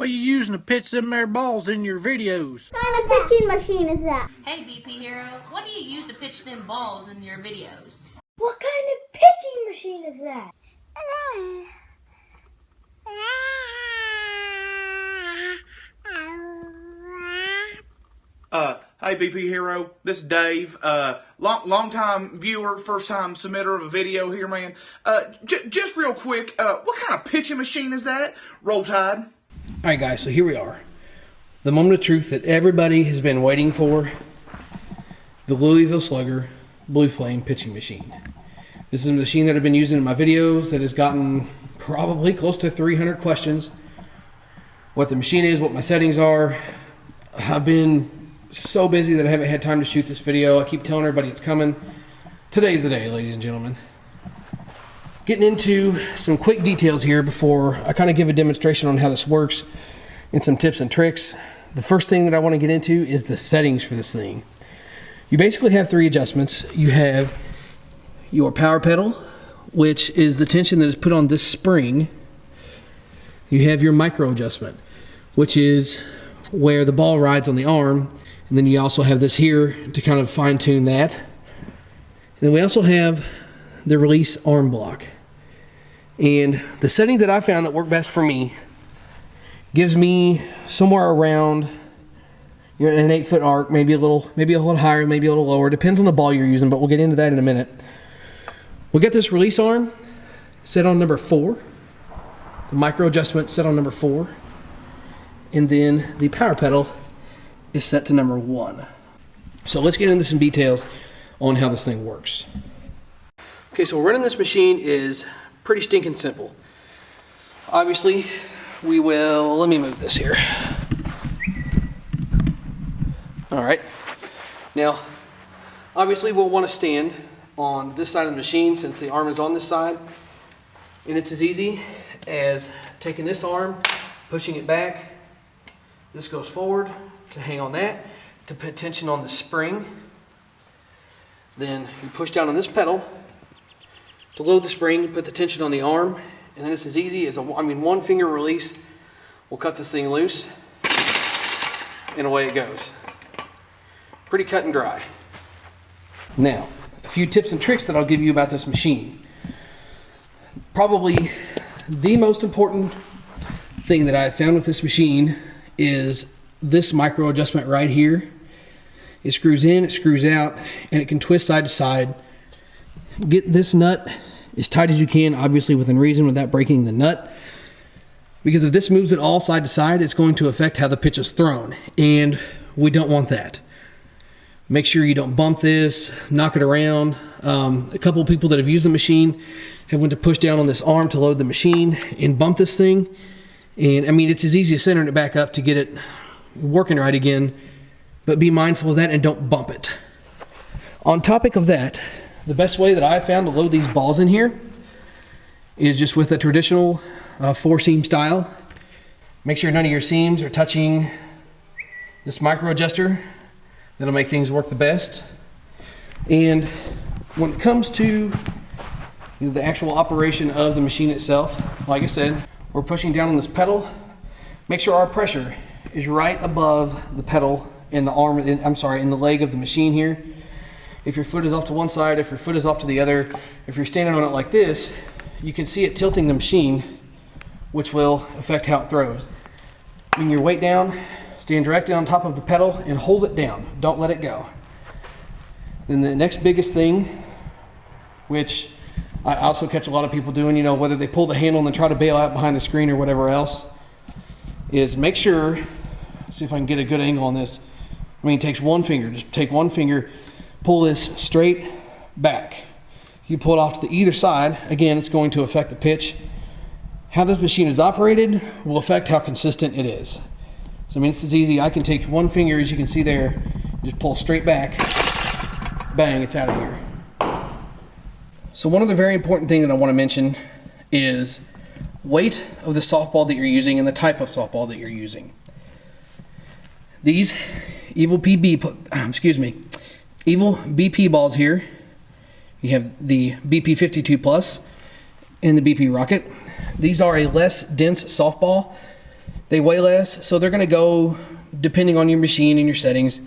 What are you using to pitch them there balls in your videos? What kind of pitching machine is that? Hey BP Hero, what do you use to pitch them balls in your videos? What kind of pitching machine is that? Hey BP Hero, this is Dave. Long time viewer, first time submitter of a video here, man. Just real quick, what kind of pitching machine is that? Roll Tide. Alright guys, so here we are. The moment of truth that everybody has been waiting for. The Louisville Slugger Blue Flame pitching machine. This is a machine that I've been using in my videos that has gotten probably close to 300 questions. What the machine is, what my settings are. I've been so busy that I haven't had time to shoot this video. I keep telling everybody it's coming. Today's the day, ladies and gentlemen. Getting into some quick details here before I kind of give a demonstration on how this works and some tips and tricks. The first thing that I want to get into is the settings for this thing. You basically have three adjustments. You have your power pedal, which is the tension that is put on this spring. You have your micro adjustment, which is where the ball rides on the arm. And then you also have this here to kind of fine tune that. And then we also have the release arm block. And the setting that I found that worked best for me gives me somewhere around an 8-foot arc, maybe a little higher, maybe a little lower. Depends on the ball you're using, but we'll get into that in a minute. We'll get this release arm set on number 4. The micro adjustment set on number 4. And then the power pedal is set to number 1. So let's get into some details on how this thing works. Okay, so running this machine is pretty stinking simple. Obviously, let me move this here. All right. Now, obviously we'll want to stand on this side of the machine since the arm is on this side. And it's as easy as taking this arm, pushing it back. This goes forward to hang on that, to put tension on the spring. Then you push down on this pedal to load the spring, put the tension on the arm, and then it's as easy as one finger release will cut this thing loose, and away it goes. Pretty cut and dry. Now, a few tips and tricks that I'll give you about this machine. Probably the most important thing that I found with this machine is this micro adjustment right here. It screws in, it screws out, and it can twist side to side. Get this nut as tight as you can, obviously within reason, without breaking the nut. Because if this moves it all side to side, it's going to affect how the pitch is thrown, and we don't want that. Make sure you don't bump this, knock it around. A couple of people that have used the machine have went to push down on this arm to load the machine and bump this thing. And it's as easy as centering it back up to get it working right again, but be mindful of that and don't bump it. On topic of that, the best way that I've found to load these balls in here is just with a traditional 4-seam style. Make sure none of your seams are touching this micro adjuster. That'll make things work the best. And when it comes to the actual operation of the machine itself, like I said, we're pushing down on this pedal. Make sure our pressure is right above the pedal in the arm, in the leg of the machine here. If your foot is off to one side, if your foot is off to the other, if you're standing on it like this, you can see it tilting the machine, which will affect how it throws. Bring your weight down, stand directly on top of the pedal and hold it down. Don't let it go. Then the next biggest thing, which I also catch a lot of people doing, whether they pull the handle and then try to bail out behind the screen or whatever else, is make sure, see if I can get a good angle on this. It takes one finger, just take one finger, pull this straight back. You pull it off to the either side, again, it's going to affect the pitch. How this machine is operated will affect how consistent it is. So it's as easy, I can take one finger, as you can see there, just pull straight back, bang, it's out of here. So one other very important thing that I want to mention is weight of the softball that you're using and the type of softball that you're using. These Evil BP balls here, you have the BP 52 Plus and the BP Rocket. These are a less dense softball, They weigh less, so they're going to go, depending on your machine and your settings,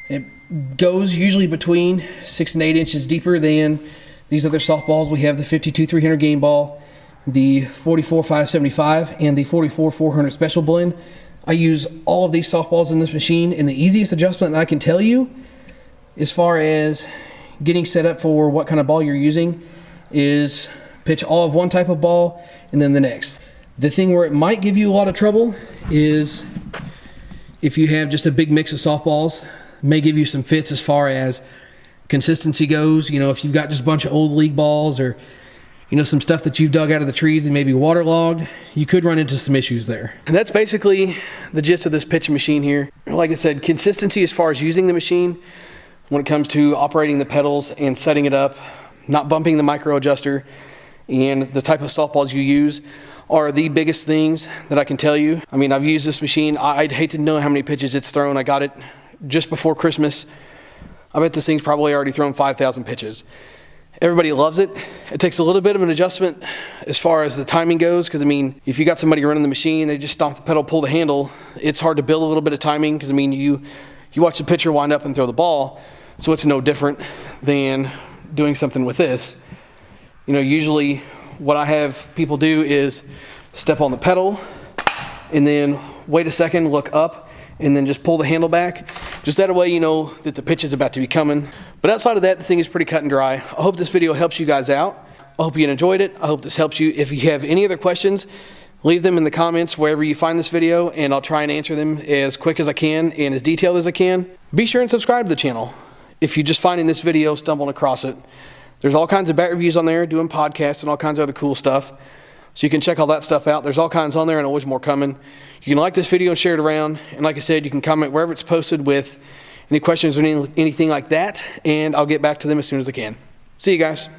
it goes usually between 6 and 8 inches deeper than these other softballs. We have the 52-300 game ball, the 44-575, and the 44-400 special blend. I use all of these softballs in this machine, and the easiest adjustment that I can tell you as far as getting set up for what kind of ball you're using is pitch all of one type of ball and then the next. The thing where it might give you a lot of trouble is if you have just a big mix of softballs. It may give you some fits as far as consistency goes. You know, if you've got just a bunch of old league balls, or you know, some stuff that you've dug out of the trees and maybe waterlogged, you could run into some issues there. And that's basically the gist of this pitching machine here. Like I said, consistency as far as using the machine when it comes to operating the pedals and setting it up, not bumping the micro adjuster, and the type of softballs you use are the biggest things that I can tell you. I mean, I've used this machine. I'd hate to know how many pitches it's thrown. I got it just before Christmas. I bet this thing's probably already thrown 5,000 pitches. Everybody loves it. It takes a little bit of an adjustment as far as the timing goes, because I mean, if you got somebody running the machine, they just stomp the pedal, pull the handle, it's hard to build a little bit of timing, because I mean, you watch the pitcher wind up and throw the ball, so it's no different than doing something with this. You know, usually what I have people do is step on the pedal and then wait a second, look up, and then just pull the handle back. Just that way you know that the pitch is about to be coming. But outside of that, the thing is pretty cut and dry. I hope this video helps you guys out. I hope you enjoyed it. I hope this helps you. If you have any other questions, leave them in the comments wherever you find this video, and I'll try and answer them as quick as I can and as detailed as I can. Be sure and subscribe to the channel if you're just finding this video, stumbling across it. There's all kinds of bat reviews on there, doing podcasts and all kinds of other cool stuff. So you can check all that stuff out. There's all kinds on there and always more coming. You can like this video and share it around. And like I said, you can comment wherever it's posted with any questions or anything like that. And I'll get back to them as soon as I can. See you guys.